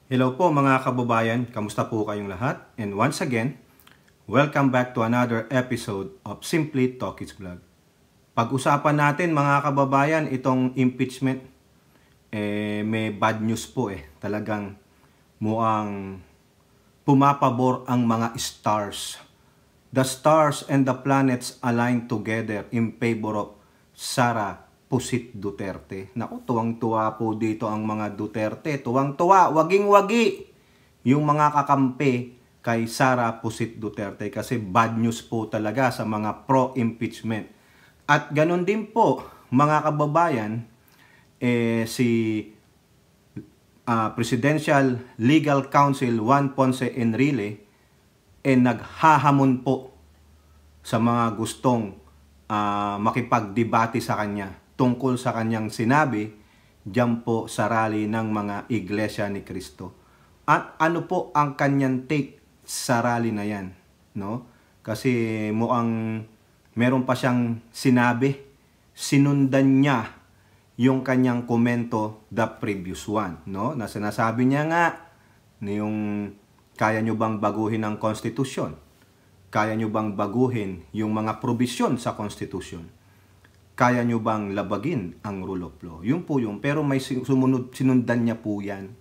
Hello po mga kababayan, kamusta po kayong lahat? And once again, welcome back to another episode of Simply Talkies Vlog. Pag-usapan natin mga kababayan, itong impeachment, may bad news po Talagang mukhang pumapabor ang mga stars. The stars and the planets align together in favor of Sara Pusit Duterte. Naku, tuwang-tuwa po dito ang mga Duterte. Tuwang-tuwa, waging-wagi yung mga kakampi kay Sara Pusit Duterte kasi bad news po talaga sa mga pro-impeachment. At ganun din po, mga kababayan, si Presidential Legal Counsel Juan Ponce Enrile naghahamon po sa mga gustong makipagdebate sa kanya tungkol sa kanyang sinabi diyan po sa rally ng mga Iglesia ni Cristo. At ano po ang kanyang take sa rally na yan, no? Kasi mukhang meron pa siyang sinabi, sinundan niya yung kanyang komento the previous one, no? Na sinasabi niya nga yung kaya nyo bang baguhin ang konstitusyon? Kaya nyo bang baguhin yung mga probisyon sa konstitusyon? Kaya nyo bang labagin ang rule of law? Yun po yun. Pero may sinundan niya po yan.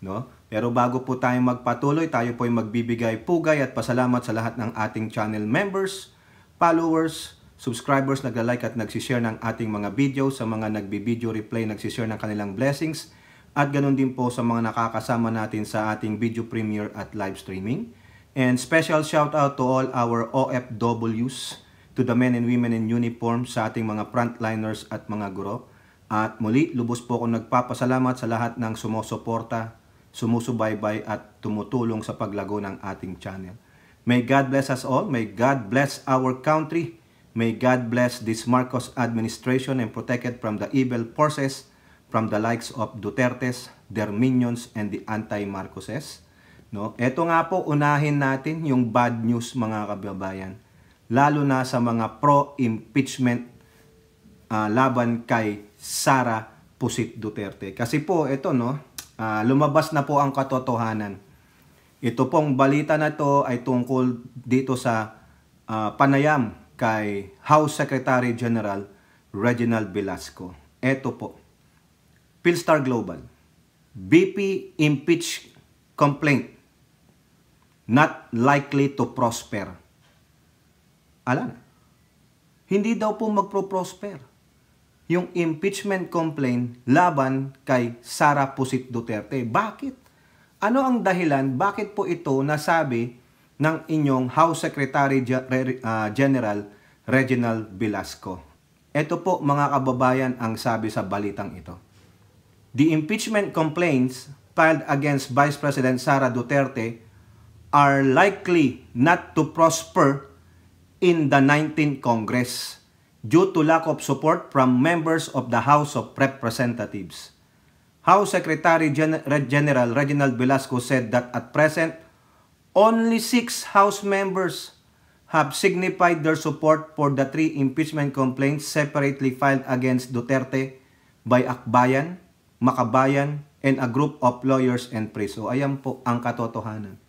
No? Pero bago po tayo magpatuloy, tayo po ay magbibigay pugay at pasalamat sa lahat ng ating channel members, followers, subscribers, nagla-like at nagsishare ng ating mga video, sa mga nagbi-video replay, nagsishare ng kanilang blessings, at ganun din po sa mga nakakasama natin sa ating video premiere at live streaming. And special shout out to all our OFWs, to the men and women in uniform, sa ating mga frontliners at mga guro. At muli, lubos po akong nagpapasalamat sa lahat ng sumusuporta, sumusubaybay at tumutulong sa paglago ng ating channel. May God bless us all. May God bless our country. May God bless this Marcos administration and protect it from the evil forces, from the likes of Dutertes, their minions, and the anti-Marcoses. No? Ito nga po, unahin natin yung bad news mga kababayan. Lalo na sa mga pro-impeachment laban kay Sara Pusit Duterte. Kasi po ito lumabas na po ang katotohanan. Ito pong balita na to ay tungkol dito sa panayam kay House Secretary General Reginald Velasco. Ito po, Philstar Global, BP impeach complaint not likely to prosper. Alam, hindi daw po magpro-prosper yung impeachment complaint laban kay Sara Pusit Duterte. Bakit? Ano ang dahilan? Bakit po ito nasabi ng inyong House Secretary General Reginald Velasco? Ito po mga kababayan ang sabi sa balitang ito. The impeachment complaints filed against Vice President Sara Duterte are likely not to prosper in the 19th Congress due to lack of support from members of the House of Representatives. House Secretary General Reginald Velasco said that at present, only 6 House members have signified their support for the 3 impeachment complaints separately filed against Duterte by Akbayan, Makabayan, and a group of lawyers and priests. So ayan po ang katotohanan.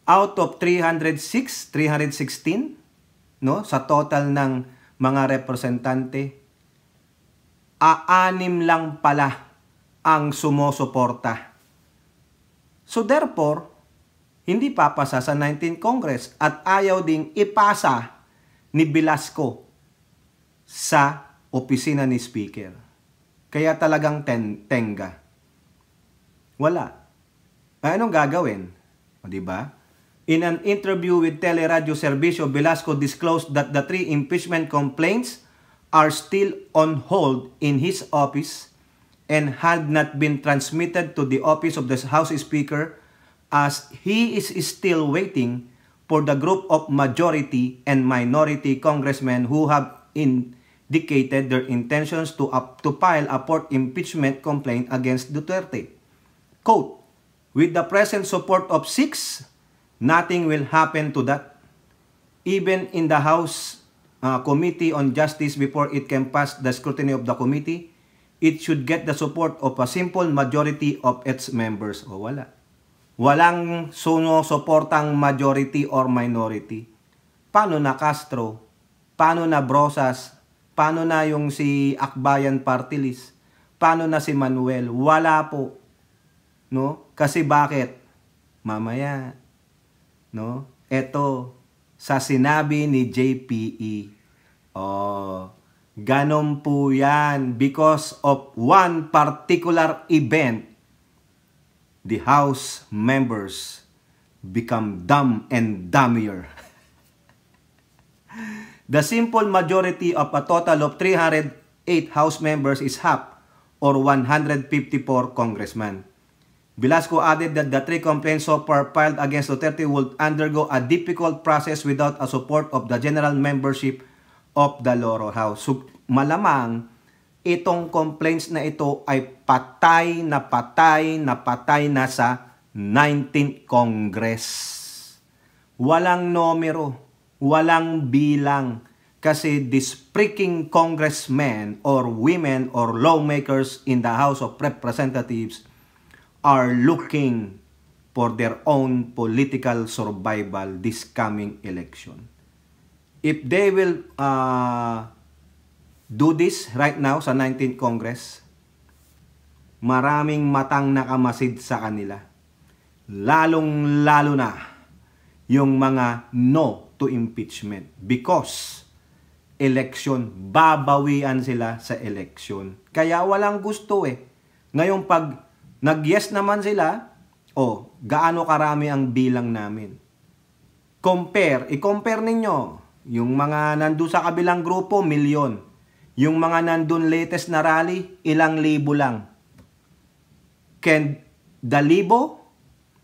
Out of 316, sa total ng mga representante, 6 lang pala ang sumusuporta. So therefore, hindi papasa sa 19th Congress at ayaw ding ipasa ni Velasco sa opisina ni Speaker. Kaya talagang tenga. Wala. Anong gagawin? O diba? In an interview with Teleradio Servicio, Velasco disclosed that the 3 impeachment complaints are still on hold in his office and had not been transmitted to the office of the House Speaker, as he is still waiting for the group of majority and minority congressmen who have indicated their intentions to file a 4th impeachment complaint against Duterte. Quote, with the present support of 6, nothing will happen to that. Even in the House Committee on Justice, before it can pass the scrutiny of the committee, it should get the support of a simple majority of its members. O wala. Walang suportang majority or minority. Paano na Castro? Paano na Brosas? Paano na yung si Akbayan Party List? Paano na si Manuel? Wala po. No? Kasi bakit? Mamaya. No? Ito, sa sinabi ni JPE. Oh, ganon po yan. Because of one particular event, the House members become dumb and dumbier. The simple majority of a total of 308 House members is half, or 154 congressmen. Velasco added that the 3 complaints so far filed against Duterte would undergo a difficult process without a support of the general membership of the lower house. So, malamang itong complaints na ito ay patay na sa 19th Congress. Walang numero, walang bilang, kasi these freaking congressmen or women or lawmakers in the House of Representatives are looking for their own political survival this coming election. If they will do this right now sa 19th Congress, maraming matang nakamasid sa kanila. Lalong-lalo na yung mga no to impeachment. Because election, babawian sila sa election. Kaya walang gusto eh. Ngayon pag nag-yes naman sila, gaano karami ang bilang namin. I-compare ninyo. Yung mga nandun sa kabilang grupo, milyon. Yung mga nandun latest na rally, ilang libo lang. Can the libo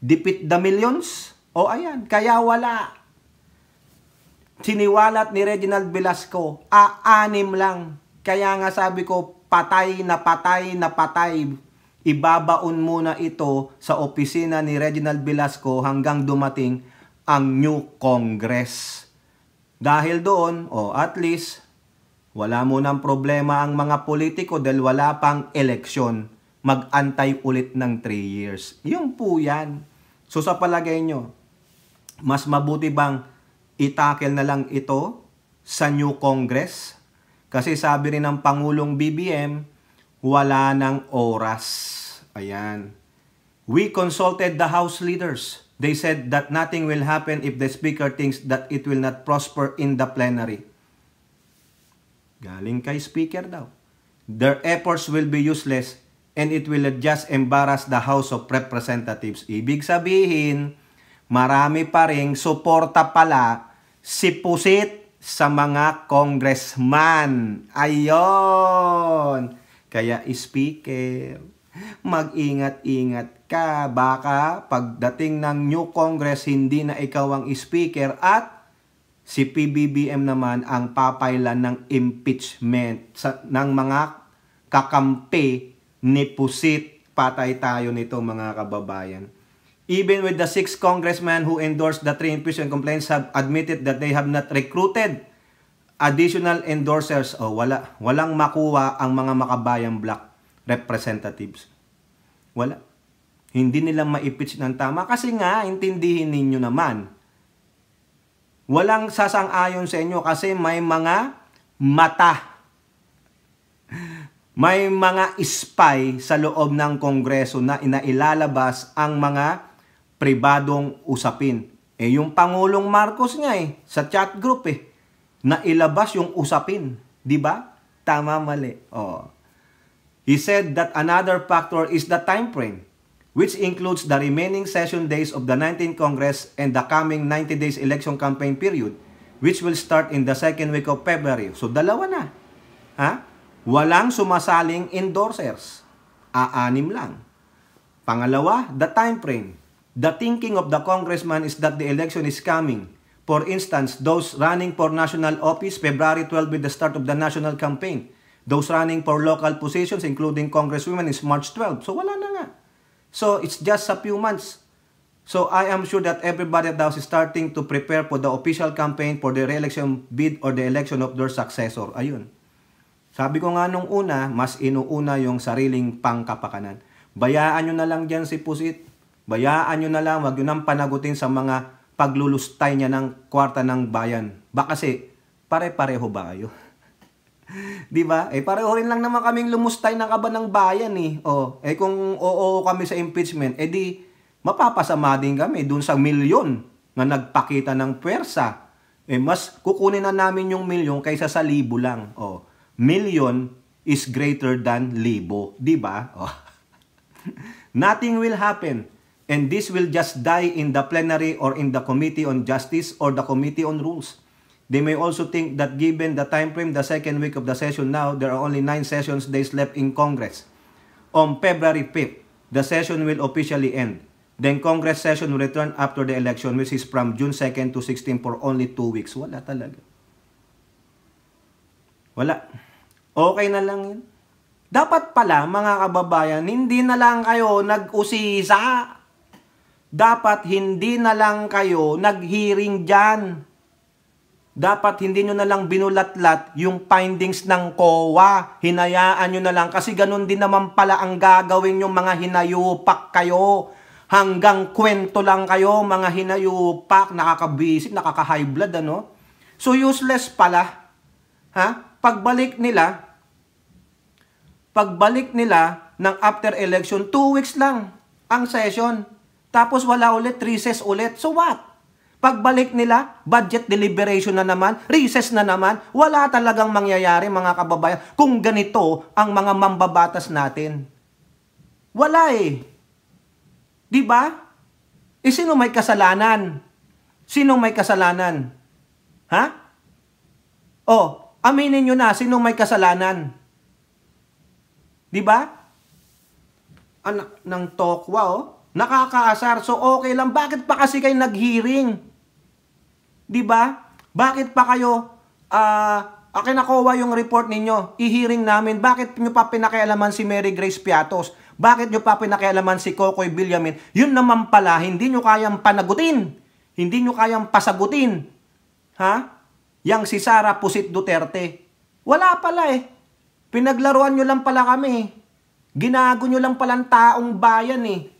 defeat the millions? Ayan, kaya wala. Siniwalat ni Reginald Velasco, 6 lang. Kaya nga sabi ko, patay na patay. Ibabaon muna ito sa opisina ni Reginald Velasco hanggang dumating ang new Congress. Dahil doon, at least, wala munang problema ang mga politiko dahil wala pang eleksyon. Mag-antay ulit ng 3 years. Yun po yan. So sa palagay nyo, mas mabuti bang itakel na lang ito sa new Congress? Kasi sabi rin ng Pangulong BBM, wala ng oras. Ayan. We consulted the House leaders. They said that nothing will happen if the Speaker thinks that it will not prosper in the plenary. Galing kay Speaker daw. Their efforts will be useless and it will just embarrass the House of Representatives. Ibig sabihin, marami pa ring suporta pala si Pusit sa mga congressman. Ayon! Kaya Speaker, mag-ingat-ingat ka. Baka pagdating ng new Congress, hindi na ikaw ang Speaker at si PBBM naman ang papailan ng impeachment ng mga kakampi ni Pusit. Patay tayo nito mga kababayan. Even with the 6 congressmen who endorsed the 3 impeachment complaints have admitted that they have not recruited additional endorsers. Walang makuha ang mga makabayang black representatives. Wala. Hindi nila ma-impeach ng tama kasi nga, intindihin ninyo naman. Walang sasang-ayon sa inyo kasi may mga mata. May mga spy sa loob ng Kongreso na inailalabas ang mga pribadong usapin. Yung Pangulong Marcos nga sa chat group na ilabas yung usapin. Di ba? Tama, mali. He said that another factor is the time frame, which includes the remaining session days of the 19th Congress and the coming 90 days election campaign period, which will start in the 2nd week of February. So, dalawa na. Walang sumasaling endorsers. 6 lang. Pangalawa, the time frame. The thinking of the congressman is that the election is coming. For instance, those running for national office, February 12 with the start of the national campaign. Those running for local positions, including congresswomen, is March 12. So, wala na nga. So, it's just a few months. So, I am sure that everybody at the House is starting to prepare for the official campaign for the re-election bid or the election of their successor. Ayun. Sabi ko nga nung una, mas inuuna yung sariling pangkapakanan. Bayaan nyo na lang dyan si Pusit. Bayaan nyo na lang, wag nyo nang panagutin sa mga paglulustay niya ng kwarta ng bayan. Ba kasi, pare-pareho ba kayo? Di ba? Pareho rin lang naman kaming lumustay ng kaba ng bayan eh. Kung oo kami sa impeachment, di mapapasama din kami dun sa milyon na nagpakita ng puwersa. Mas kukunin na namin yung milyon kaysa sa libo lang. Million is greater than libo. Di ba? Nothing will happen. And this will just die in the plenary or in the Committee on Justice or the Committee on Rules. They may also think that given the time frame, the second week of the session now, there are only 9 sessions days left in Congress. On February 5th, the session will officially end. Then Congress session will return after the election, which is from June 2nd to 16 for only 2 weeks. Wala talaga. Wala. Okay na lang yun. Dapat pala, mga kababayan, hindi na lang kayo nag-usisa. Dapat hindi na lang kayo nag-hearing dyan. Dapat hindi nyo na lang binulatlat yung findings ng COA. Hinayaan nyo na lang kasi ganun din naman pala ang gagawin yung mga hinayupak kayo. Hanggang kwento lang kayo, mga hinayupak, nakakabisip, nakaka-high blood, ano? So useless pala. Pagbalik nila ng after election, 2 weeks lang ang session. Tapos wala ulit, recess ulit. So what? Pagbalik nila, budget deliberation na naman, recess na naman, wala talagang mangyayari, mga kababayan, kung ganito ang mga mambabatas natin. Wala eh. Diba? Sino may kasalanan? Sino may kasalanan? Aminin nyo na, sino may kasalanan? Diba? Anak ng tokwa, nakakaasar. So okay lang. Bakit pa kasi kayo nag-hearing? Diba? Bakit pa kayo kinakuha yung report ninyo? I-hearing namin. Bakit nyo pa pinakialaman si Mary Grace Piatos? Bakit nyo pa pinakialaman si Cocoy Villamin? Yun naman pala, hindi nyo kayang panagutin. Hindi nyo kayang pasagutin. Yang si Sara Pusit Duterte. Wala pala eh. Pinaglaruan nyo lang pala kami. Ginago nyo lang palang taong bayan eh.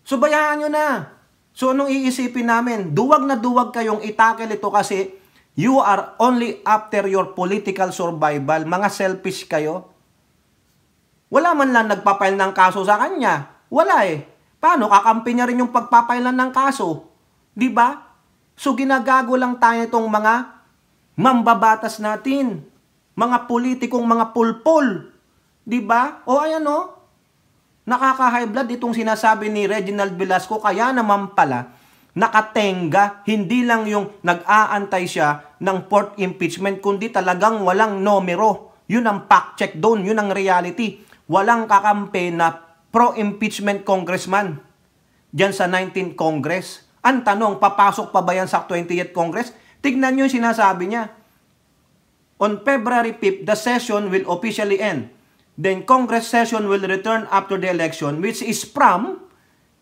So bayaan nyo na. So anong iisipin namin? Duwag na duwag kayong itakil ito kasi you are only after your political survival. Mga selfish kayo. Wala man lang nagpapile ng kaso sa kanya. Wala eh. Paano? Kakampi niya rin yung pagpapailan ng kaso. Diba? So ginagago lang tayo itong mga mambabatas natin. Mga politikong mga pulpol. Diba? Ayan o. Nakaka-high blood itong sinasabi ni Reginald Velasco. Kaya naman pala, nakatenga, hindi lang yung nag-aantay siya ng 4th impeachment, kundi talagang walang numero. Yun ang fact check doon. Yun ang reality. Walang kakampi na pro-impeachment congressman dyan sa 19th Congress. Ang tanong, papasok pa ba yan sa 20th Congress? Tignan nyo yung sinasabi niya. On February 5th, the session will officially end. Then Congress session will return after the election, which is from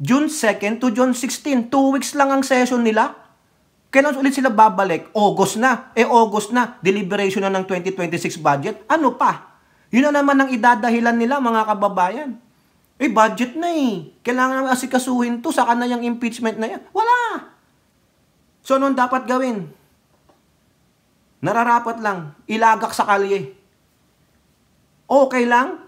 June 2nd to June 16. 2 weeks lang ang session nila. Kailan ulit sila babalik? August na. August na. Deliberation na ng 2026 budget. Ano pa? Yun na naman ang idadahilan nila, mga kababayan. Budget na eh. Kailangan naman asikasuhin to. Saka na yung impeachment na yan. Wala. So, anong dapat gawin? Nararapat lang. Ilagak sa kalye. Okay lang.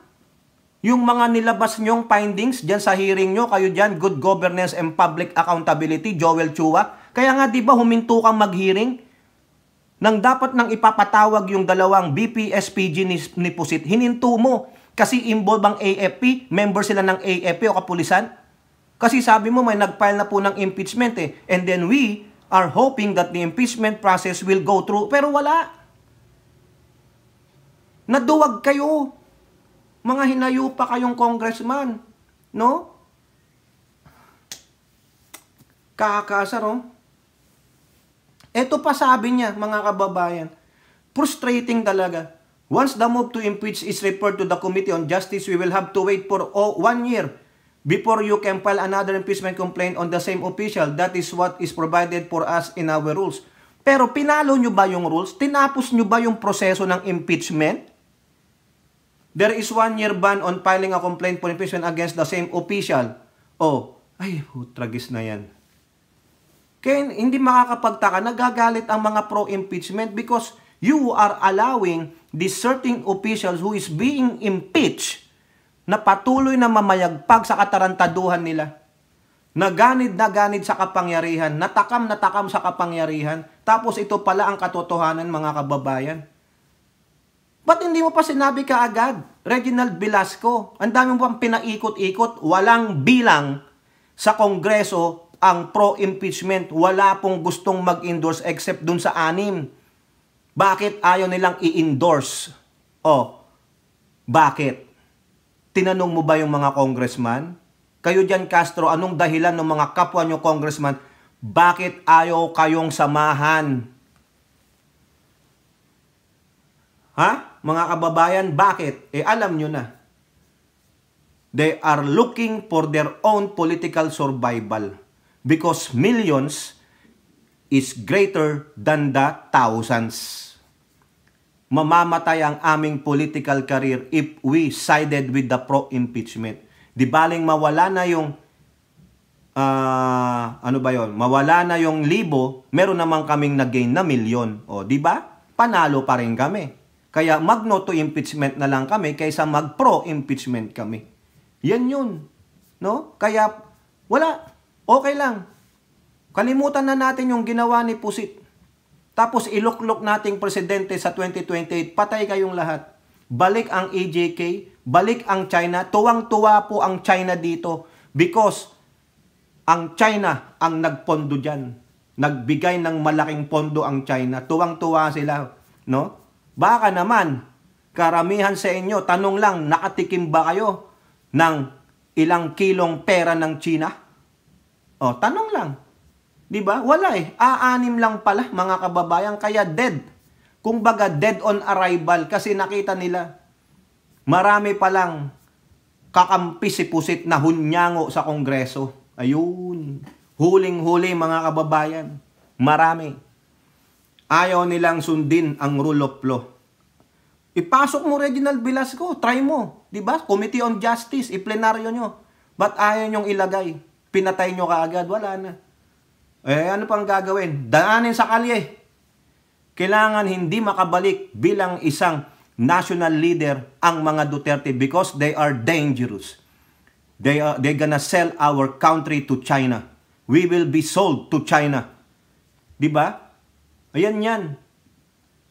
Yung mga nilabas nyong findings dyan sa hearing nyo, kayo dyan, Good Governance and Public Accountability, Joel Chua. Kaya nga, di ba, huminto kang mag-hearing? Nang dapat nang ipapatawag yung dalawang BP-SPG ni Pusit, hininto mo. Kasi involved ang AFP, member sila ng AFP o kapulisan. Kasi sabi mo, may nag-file na po ng impeachment eh. And then we are hoping that the impeachment process will go through. Pero wala. Naduwag kayo. Mga hinayo pa kayong congressman. No? Kakasar, oh. Ito pa sabi niya, mga kababayan. Frustrating talaga. Once the move to impeach is referred to the Committee on Justice, we will have to wait for 1 year before you can file another impeachment complaint on the same official. That is what is provided for us in our rules. Pero pinalo nyo ba yung rules? Tinapos nyo ba yung proseso ng impeachment? There is 1 year ban on filing a complaint for impeachment against the same official. Ay, tragis na yan. Kaya hindi makakapagtaka, nagagalit ang mga pro-impeachment because you are allowing these certain officials who is being impeached na patuloy na mamayagpag sa katarantaduhan nila. Naganid sa kapangyarihan, natakam sa kapangyarihan, tapos ito pala ang katotohanan, mga kababayan. Ba't hindi mo pa sinabi kaagad, Reginald Velasco? Ang dami mo pang pinaikot-ikot, walang bilang sa Kongreso ang pro-impeachment. Wala pong gustong mag-endorse except dun sa 6. Bakit ayaw nilang i-endorse? Bakit? Tinanong mo ba yung mga congressman? Kayo dyan, Castro, anong dahilan ng mga kapwa nyo congressman? Bakit ayaw kayong samahan? Ha? Mga kababayan, bakit? Alam nyo na. They are looking for their own political survival because millions is greater than the thousands. Mamamatay ang aming political career if we sided with the pro-impeachment. Di baling mawala na yung mawala na yung 1,000, meron naman kaming nag-gain na 1,000,000. Di ba? Panalo pa rin kami. Kaya mag-no to impeachment na lang kami kaysa mag-pro-impeachment kami. Yan yun. No? Kaya, wala. Okay lang. Kalimutan na natin yung ginawa ni Pusit. Tapos iluklok nating presidente sa 2028, patay kayong lahat. Balik ang AJK, balik ang China. Tuwang-tuwa po ang China dito because ang China ang nagpondo dyan. Nagbigay ng malaking pondo ang China. Tuwang-tuwa sila. No? Baka naman, karamihan sa inyo, tanong lang, nakatikim ba kayo ng ilang kilong pera ng China? Tanong lang. Di ba? Wala eh. 6 lang pala, mga kababayan. Kaya dead. Kumbaga, dead on arrival kasi nakita nila. Marami palang kakampi si Pusit na hunyango sa Kongreso. Ayun. Huling-huli, mga kababayan. Marami. Ayaw nilang sundin ang rule of law. Ipasok mo, Reginald Velasco. Try mo. Diba? Committee on Justice. Iplenaryo nyo. Ba't ayaw nyong ilagay? Pinatay nyo kaagad. Wala na. Ano pang gagawin? Daanin sa kalye. Kailangan hindi makabalik bilang isang national leader ang mga Duterte because they are dangerous. They're gonna sell our country to China. We will be sold to China. Diba? Ayan yan.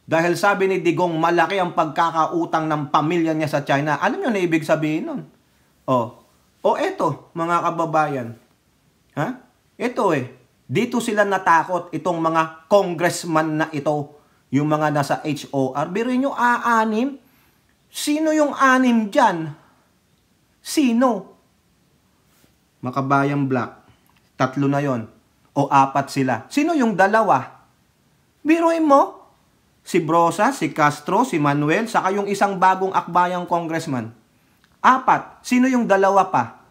Dahil sabi ni Digong, malaki ang pagkakautang ng pamilya niya sa China. Alam nyo na ibig sabihin nun? Eto, mga kababayan. Ito dito sila natakot, itong mga congressman na ito, yung mga nasa HOR. Biruin nyo, 6? Sino yung 6 dyan? Sino? Makabayang Black. 3 na yon. O 4 sila. Sino yung 2? Biruin mo, si Brosa, si Castro, si Manuel, saka yung isang bagong akbayang congressman. 4. Sino yung 2 pa?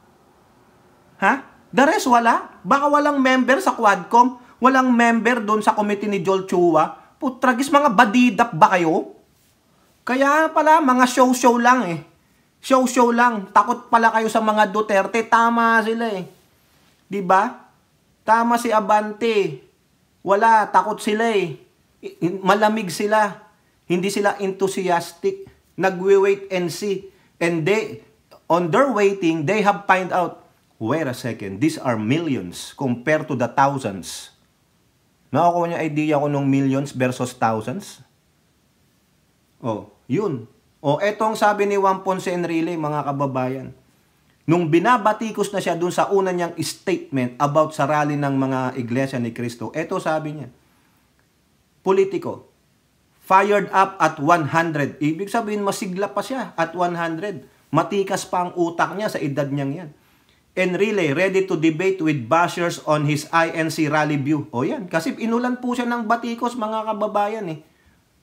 The rest wala? Baka walang member sa Quadcom? Walang member doon sa committee ni Joel Chua? Putragis, mga badidap ba kayo? Kaya pala, mga show-show lang eh. Show-show lang. Takot pala kayo sa mga Duterte. Tama sila eh. Diba? Tama si Abante. Wala, takot sila eh. Malamig sila. Hindi sila enthusiastic. Nagwe-wait and see. And they, on their waiting, they have find out, wait a second, these are millions compared to the thousands. Nakakuha niya idea ko nung millions versus thousands? Yun. Etong sabi ni Juan Ponce Enrile, mga kababayan. Nung binabatikos na siya dun sa una niyang statement about sa rally ng mga Iglesia ni Cristo, eto sabi niya, politiko, fired up at 100. Ibig sabihin, masigla pa siya at 100. Matikas pa ang utak niya sa edad niyang yan. Enrile, ready to debate with bashers on his INC rally view. Yan. Kasi inulan po siya ng batikos, mga kababayan eh.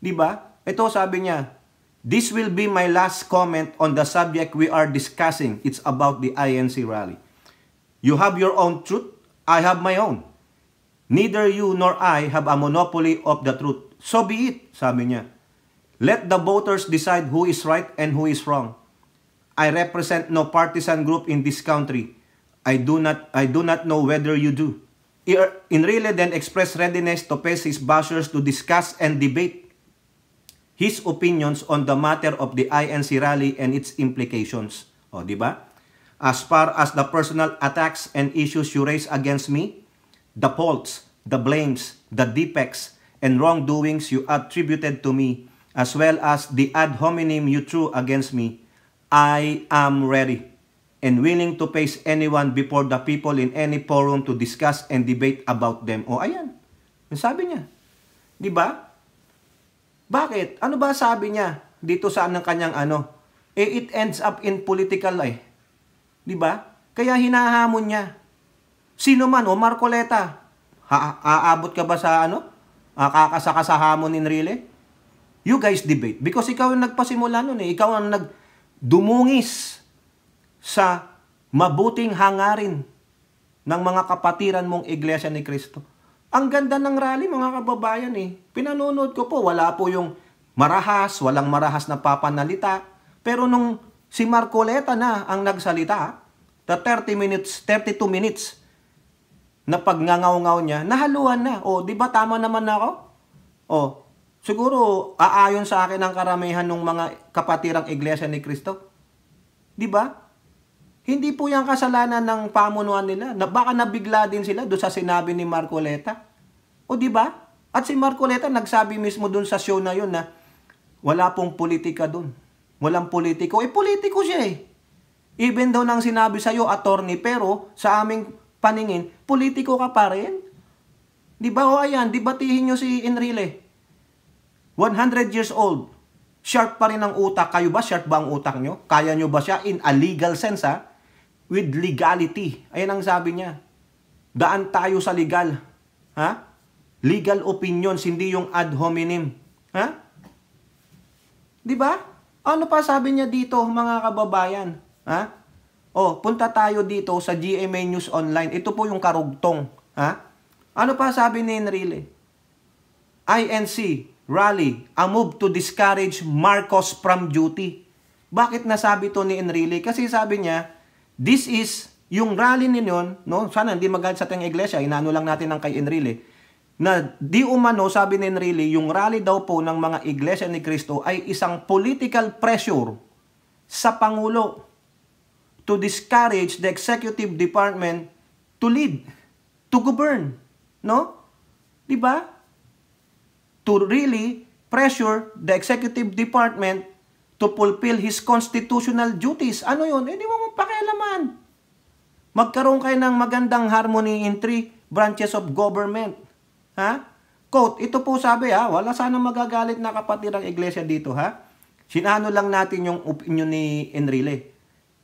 Diba? Ito sabi niya, this will be my last comment on the subject we are discussing. It's about the INC rally. You have your own truth. I have my own. Neither you nor I have a monopoly of the truth. So be it, sabi niya. Let the voters decide who is right and who is wrong. I represent no partisan group in this country. I do not know whether you do. Enrile then expressed readiness to face his bashers to discuss and debate his opinions on the matter of the INC rally and its implications. O, di ba? As far as the personal attacks and issues you raise against me, the faults, the blames, the defects, and wrongdoings you attributed to me, as well as the ad hominem you threw against me, I am ready and willing to face anyone before the people in any forum to discuss and debate about them. O, ayan. Yung sabi niya. Di ba? Bakit? Ano ba sabi niya dito sa ng kanyang ano? It ends up in political life. Di ba? Kaya hinahamon niya. Sino man, o Marcoleta, aabot ka ba sa ano? Kakasaka sa hamon ni Enrile? You guys debate. Because ikaw ang nagpasimula nun eh. Ikaw ang nagdumungis sa mabuting hangarin ng mga kapatiran mong Iglesia ni Cristo. Ang ganda ng rally, mga kababayan eh. Pinanonood ko po, wala po yung marahas, walang marahas na papanalita. Pero nung si Marcoleta na ang nagsalita, the 32 minutes na pagngangaw-ngaw niya, nahaluan na. O, di ba tama naman na ako? O, siguro aayon sa akin ang karamihan ng mga kapatirang Iglesia ni Cristo. Di ba? Hindi po yung kasalanan ng pamunuan nila. Baka nabigla din sila doon sa sinabi ni Marcoleta. O di ba? At si Marcoleta nagsabi mismo doon sa show na yun na wala pong politika doon. Walang politiko. Politiko siya eh. Even daw nang sinabi sa'yo, attorney, pero sa aming paningin, politiko ka pa rin. Di ba? O ayan, dibatihin nyo si Enrile. 100 years old. Sharp pa rin ang utak. Kayo ba? Sharp ba ang utak nyo? Kaya nyo ba siya in a legal sense ha? With legality. Ayan ang sabi niya. Daan tayo sa legal. Ha? Legal opinions, hindi yung ad hominem. Ha? Di ba? Ano pa sabi niya dito, mga kababayan? Ha? O, punta tayo dito sa GMA News Online. Ito po yung karugtong. Ha? Ano pa sabi ni Enrile? INC, rally, a move to discourage Marcos from duty. Bakit nasabi to ni Enrile? Kasi sabi niya, this is, yung rally ninyon, no? Sana hindi magalit sa ating iglesia, inaano lang natin ng kay Enrile, na di umano, sabi ni Enrile, yung rally daw po ng mga iglesia ni Cristo ay isang political pressure sa Pangulo to discourage the executive department to lead, to govern, no? Di ba? To really pressure the executive department to fulfill his constitutional duties. Ano yun? Di mo pakialaman. Magkaroon kayo ng magandang harmony in 3 branches of government. Ha? Quote, ito po sabi ha, wala sanang magagalit na kapatirang iglesia dito ha. Sinano lang natin yung opinion ni Enrile.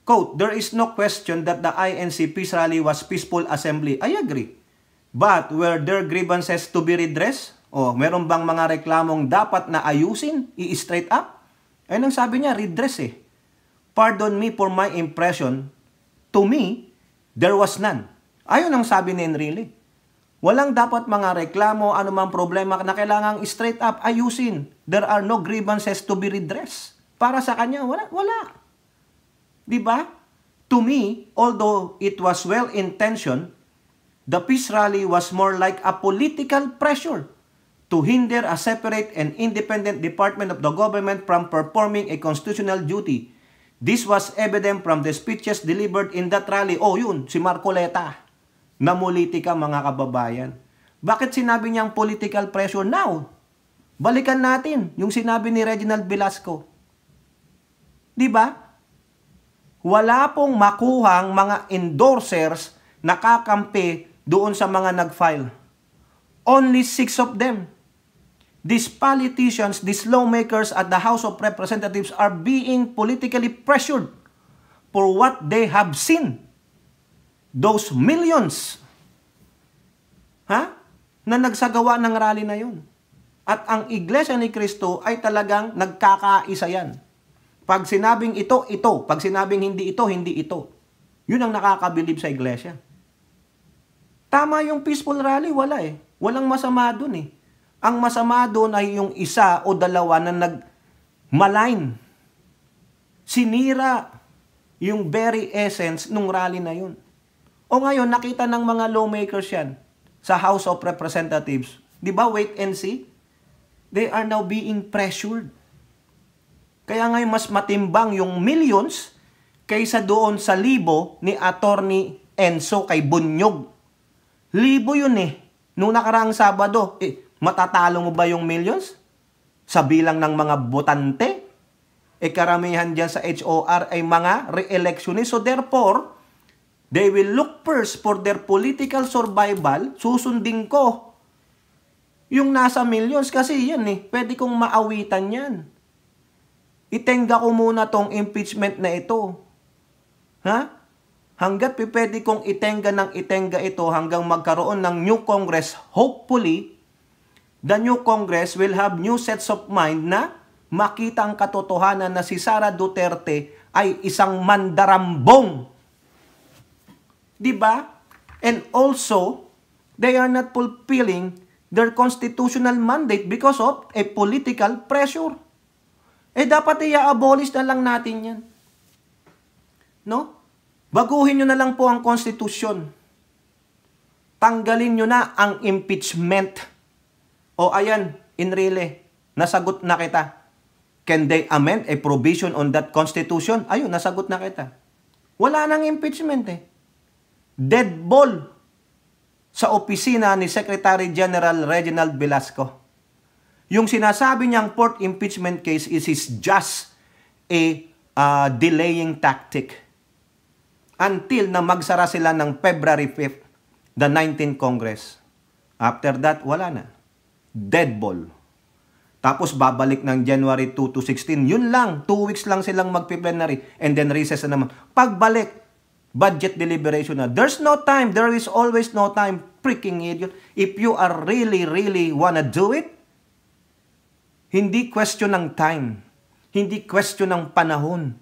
Quote, there is no question that the INC peace rally was peaceful assembly. I agree. But were there grievances to be redressed? O, meron bang mga reklamong dapat na ayusin? I-straight up? Ayun ang sabi niya, redress eh. Pardon me for my impression. To me, there was none. Ayun ang sabi ni Enrile. Walang dapat mga reklamo, anumang problema na kailangang straight up ayusin. There are no grievances to be redressed. Para sa kanya, wala. Diba? To me, although it was well-intentioned, the peace rally was more like a political pressure to hinder a separate and independent department of the government from performing a constitutional duty. This was evident from the speeches delivered in that rally. Oh, yun, si Marcoleta. Namulitika, mga kababayan. Bakit sinabi niyang political pressure now? Balikan natin yung sinabi ni Reginald Velasco. Diba? Wala pong makuhang mga endorsers na kakampi doon sa mga nag-file. Only 6 of them. These politicians, these lawmakers at the House of Representatives are being politically pressured for what they have seen. Those millions na nagsagawa ng rally na yun. At ang Iglesia ni Cristo ay talagang nagkakaisa yan. Pag sinabing ito, ito. Pag sinabing hindi ito, hindi ito. Yun ang nakakabilib sa Iglesia. Tama yung peaceful rally, wala eh. Walang masama dun eh. Ang masama dun ay yung isa o dalawa na nag-malign. Sinira yung very essence nung rally na yun. O ngayon, nakita ng mga lawmakers yan sa House of Representatives. Di ba, wait and see? They are now being pressured. Kaya ngayon, mas matimbang yung millions kaysa doon sa libo ni Attorney Enzo kay Bunyog. Libo yun eh. Nung nakaraang Sabado, matatalo mo ba yung millions? Sa bilang ng mga botante? Karamihan dyan sa HOR ay mga re-electionist. So therefore, they will look first for their political survival. Susundin ko yung nasa millions kasi yan eh. Pwede kong maawitan yan. Itenga ko muna tong impeachment na ito. Ha? Hanggat pwede kong itenga ng itenga ito hanggang magkaroon ng new Congress, hopefully, the new Congress will have new sets of mind na makita ang katotohanan na si Sara Duterte ay isang mandarambong. Diba? And also, they are not fulfilling their constitutional mandate because of a political pressure. Dapat i-abolish na lang natin yan. No? Baguhin nyo na lang po ang konstitusyon. Tanggalin nyo na ang impeachment. O ayan, Enrile, nasagot na kita. Can they amend a provision on that constitution? Ayun, nasagot na kita. Wala nang impeachment eh. Dead ball sa opisina ni Secretary General Reginald Velasco. Yung sinasabi niyang fourth impeachment case is just a delaying tactic until na magsara sila ng February 5th, the 19th Congress. After that, wala na. Dead ball. Tapos babalik ng January 2 to 16. Yun lang. 2 weeks lang silang magpi-plenary and then recess na naman. Pagbalik, budget deliberation na. There's no time. There is always no time. Freaking idiot. If you are really wanna do it, hindi question ng time. Hindi question ng panahon.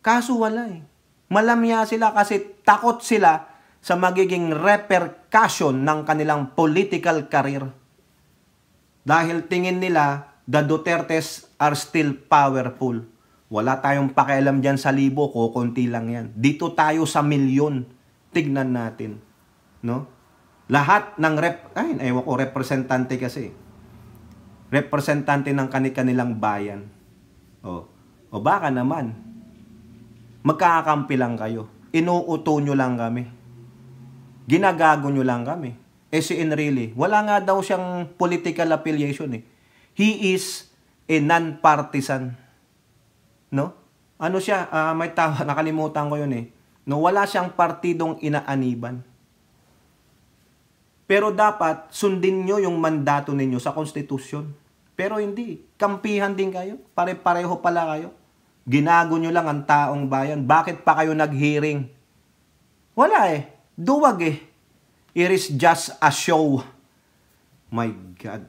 Kaso wala eh. Malamya sila kasi takot sila sa magiging repercussion ng kanilang political career. Dahil tingin nila, the Dutertes are still powerful. Wala tayong pakialam dyan sa libo, kukunti lang yan. Dito tayo sa milyon. Tignan natin. No? Lahat ng representante kasi. Representante ng kanilang bayan. O baka naman, magkakakampi lang kayo. Inuuto nyo lang kami. Ginagago nyo lang kami. Si Enrile, wala nga daw siyang political affiliation eh. He is a non-partisan. No? Ano siya? May tawa, nakalimutan ko yun eh. No, wala siyang partidong inaaniban. Pero dapat sundin nyo yung mandato ninyo sa konstitusyon. Pero hindi. Kampihan din kayo. Pare-pareho pala kayo. Ginago nyo lang ang taong bayan. Bakit pa kayo nag-hearing? Wala eh. Duwag eh. It is just a show. My God.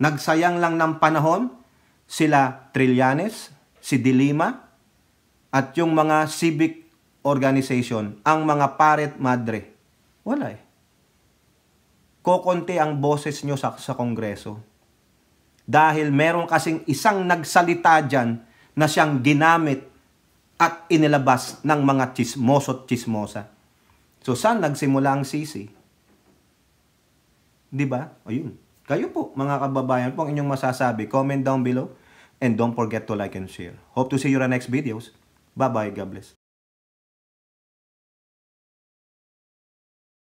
Nagsayang lang ng panahon sila Trillanes, si Dilima, at yung mga civic organization, ang mga paret madre. Wala eh. Kokonti ang boses nyo sa Kongreso. Dahil meron kasing isang nagsalita dyan na siyang ginamit at inilabas ng mga chismoso at chismosa. So, saan nagsimula ang sisi? Diba? Ayun. Kayo po, mga kababayan, po ang inyong masasabi. Comment down below and don't forget to like and share. Hope to see you in the next videos. Bye-bye. God bless.